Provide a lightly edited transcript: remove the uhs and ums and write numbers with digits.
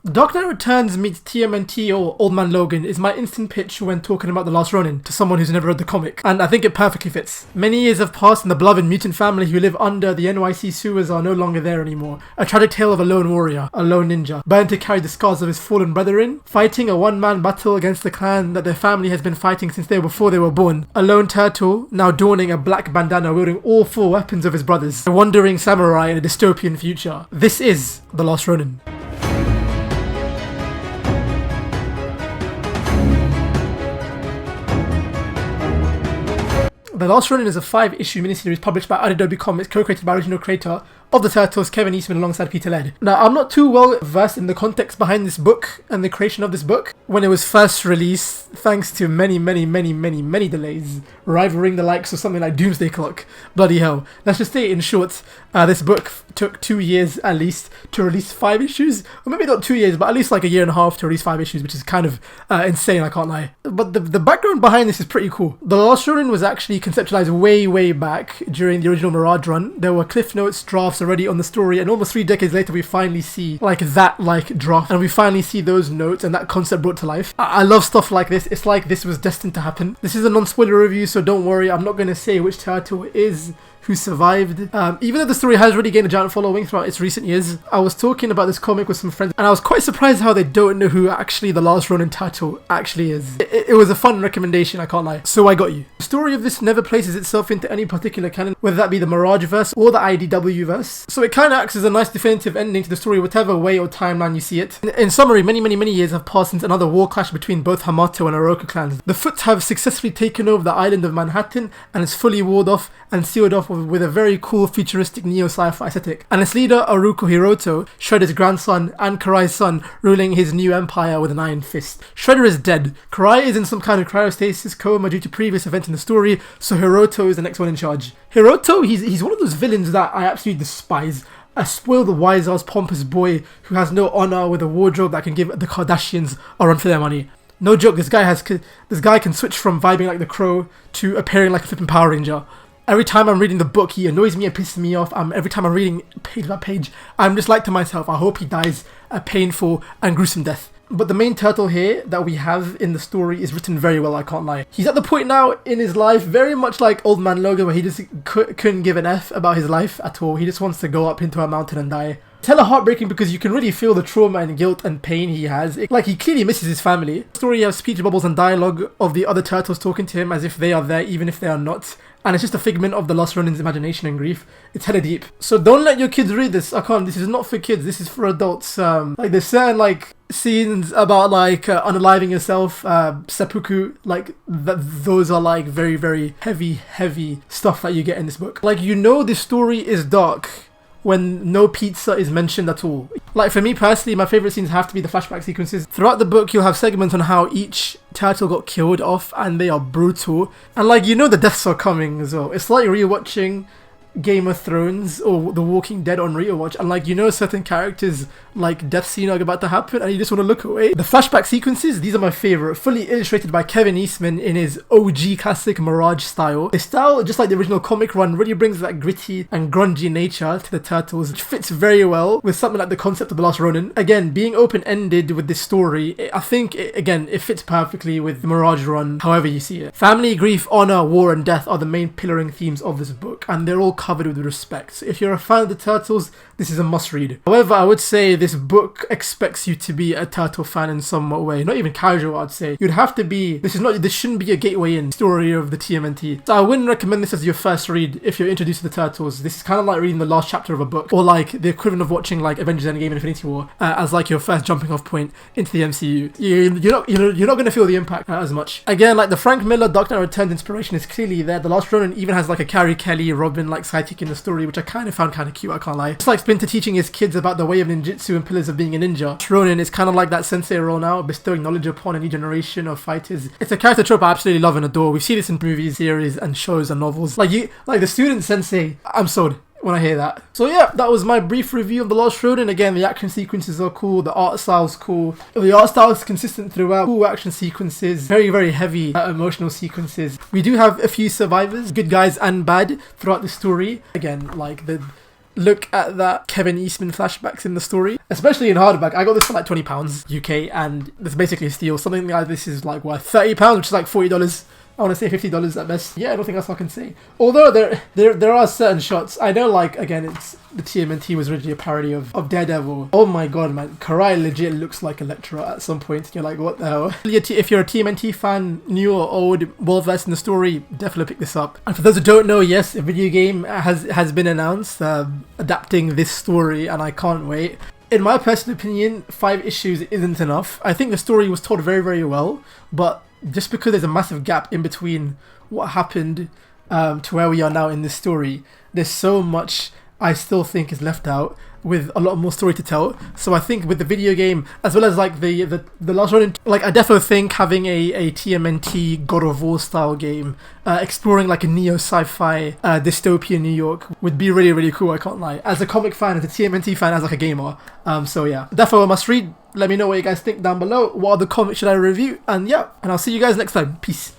Dark Knight Returns meets TMNT or Old Man Logan is my instant pitch when talking about The Last Ronin to someone who's never read the comic, and I think it perfectly fits. Many years have passed and the beloved mutant family who live under the NYC sewers are no longer there anymore. A tragic tale of a lone warrior, a lone ninja, bound to carry the scars of his fallen brethren, fighting a one-man battle against the clan that their family has been fighting since before they were born. A lone turtle, now donning a black bandana wielding all 4 weapons of his brothers. A wandering samurai in a dystopian future. This is The Last Ronin. The Last Ronin is a 5-issue miniseries published by Adobe Comics, co-created by original creator of the Turtles, Kevin Eastman, alongside Peter Laird. Now, I'm not too well versed in the context behind this book and the creation of this book. When it was first released, thanks to many delays, rivaling the likes of something like Doomsday Clock. Bloody hell. Let's just say in short, this book took 2 years at least to release 5 issues. Or maybe not 2 years, but at least like a year and a half to release 5 issues, which is kind of insane, I can't lie. But the background behind this is pretty cool. The Last Ronin was actually conceptualized way back during the original Mirage run. There were cliff notes, drafts already on the story, and almost 3 decades later we finally see that draft, and we finally see those notes and that concept brought to life. I love stuff like this. It's like this was destined to happen. This is a non-spoiler review, so don't worry, I'm not going to say which turtle it is who survived. Even though the story has already gained a giant following throughout its recent years, I was talking about this comic with some friends and I was quite surprised how they don't know who actually the Last Ronin turtle actually is. It was a fun recommendation, I can't lie. So I got you. The story of this never places itself into any particular canon, whether that be the Mirage verse or the IDW verse. So it kind of acts as a nice definitive ending to the story, whatever way or timeline you see it. In summary, many years have passed since another war clash between both Hamato and Oroku clans. The Foot have successfully taken over the island of Manhattan and is fully walled off and sealed off with a very cool futuristic neo-sci-fi aesthetic. And its leader, Aruko Hiroto, Shredder's grandson and Karai's son, ruling his new empire with an iron fist. Shredder is dead. Karai is in some kind of cryostasis coma due to previous events in the story, so Hiroto is the next one in charge. Hiroto, he's one of those villains that I absolutely despise. A spoiled, wise-ass, pompous boy who has no honor with a wardrobe that can give the Kardashians a run for their money. No joke, this guy can switch from vibing like the Crow to appearing like a flipping Power Ranger. Every time I'm reading the book, he annoys me and pisses me off. Every time I'm reading page by page, I'm just like to myself, I hope he dies a painful and gruesome death. But the main turtle here that we have in the story is written very well, I can't lie. He's at the point now in his life, very much like Old Man Logan, where he just couldn't give an F about his life at all. He just wants to go up into a mountain and die. It's hella heartbreaking because you can really feel the trauma and guilt and pain he has. Like, he clearly misses his family. The story has speech bubbles and dialogue of the other turtles talking to him as if they are there, even if they are not. And it's just a figment of the Last Ronin's imagination and grief. It's hella deep. So don't let your kids read this. I can't. This is not for kids. This is for adults. Like, there's certain, scenes about, unaliving yourself, seppuku. Those are, very heavy stuff that you get in this book. This story is dark when no pizza is mentioned at all. For me personally, my favourite scenes have to be the flashback sequences. Throughout the book, you'll have segments on how each turtle got killed off, and they are brutal. And the deaths are coming as well. It's like rewatching Game of Thrones or The Walking Dead on rewatch, and certain characters death scene are about to happen and you just want to look away. The flashback sequences, these are my favourite, fully illustrated by Kevin Eastman in his OG classic Mirage style. His style, just like the original comic run, really brings that gritty and grungy nature to the turtles, which fits very well with something like the concept of The Last Ronin. Again, being open-ended with this story, I think it fits perfectly with the Mirage run, however you see it. Family, grief, honour, war and death are the main pillaring themes of this book, and they're all covered with respect. So if you're a fan of the Turtles, this is a must-read. However, I would say this book expects you to be a Turtle fan in some way. Not even casual, I'd say. You'd have to be. This shouldn't be a gateway in story of the TMNT. So I wouldn't recommend this as your first read if you're introduced to the Turtles. This is kind of like reading the last chapter of a book, or the equivalent of watching Avengers Endgame and Infinity War as your first jumping off point into the MCU. You're not going to feel the impact as much. Again, the Frank Miller Dark Knight Returns inspiration is clearly there. The Last Ronin even has a Carrie Kelly, Robin sidekick in the story, which I kind of found kind of cute, I can't lie. It's like Splinter teaching his kids about the way of ninjutsu and pillars of being a ninja. Ronin is kind of like that sensei role now, bestowing knowledge upon a new generation of fighters. It's a character trope I absolutely love and adore. We see this in movies, series, and shows and novels. The student sensei, I'm sold when I hear that. So yeah, that was my brief review of The Last Ronin. Again, the action sequences are cool, the art style's cool. The art style is consistent throughout. Cool action sequences, very heavy emotional sequences. We do have a few survivors, good guys and bad, throughout the story. Again, look at that Kevin Eastman flashbacks in the story, especially in hardback. I got this for like £20 UK, and it's basically a steal. Something like this is like worth £30, which is like $40. I want to say $50 at best. Yeah, I don't think that's all I can say. Although there are certain shots. I know, like, again, it's the TMNT was originally a parody of Daredevil. Oh my god, man. Karai legit looks like Elektra at some point. You're like, what the hell? If you're a TMNT fan, new or old, well-versed in the story, definitely pick this up. And for those who don't know, yes, a video game has been announced adapting this story, and I can't wait. In my personal opinion, 5 issues isn't enough. I think the story was told very, very well, but just because there's a massive gap in between what happened to where we are now in this story, there's so much I still think is left out, with a lot more story to tell. So I think with the video game, as well as like the Last Ronin, like I definitely think having a TMNT God of War style game, exploring like a neo sci-fi dystopian New York would be really, really cool. I can't lie. As a comic fan, as a TMNT fan, as like a gamer. So yeah, definitely a must read. Let me know what you guys think down below. What other comics should I review? And yeah, and I'll see you guys next time. Peace.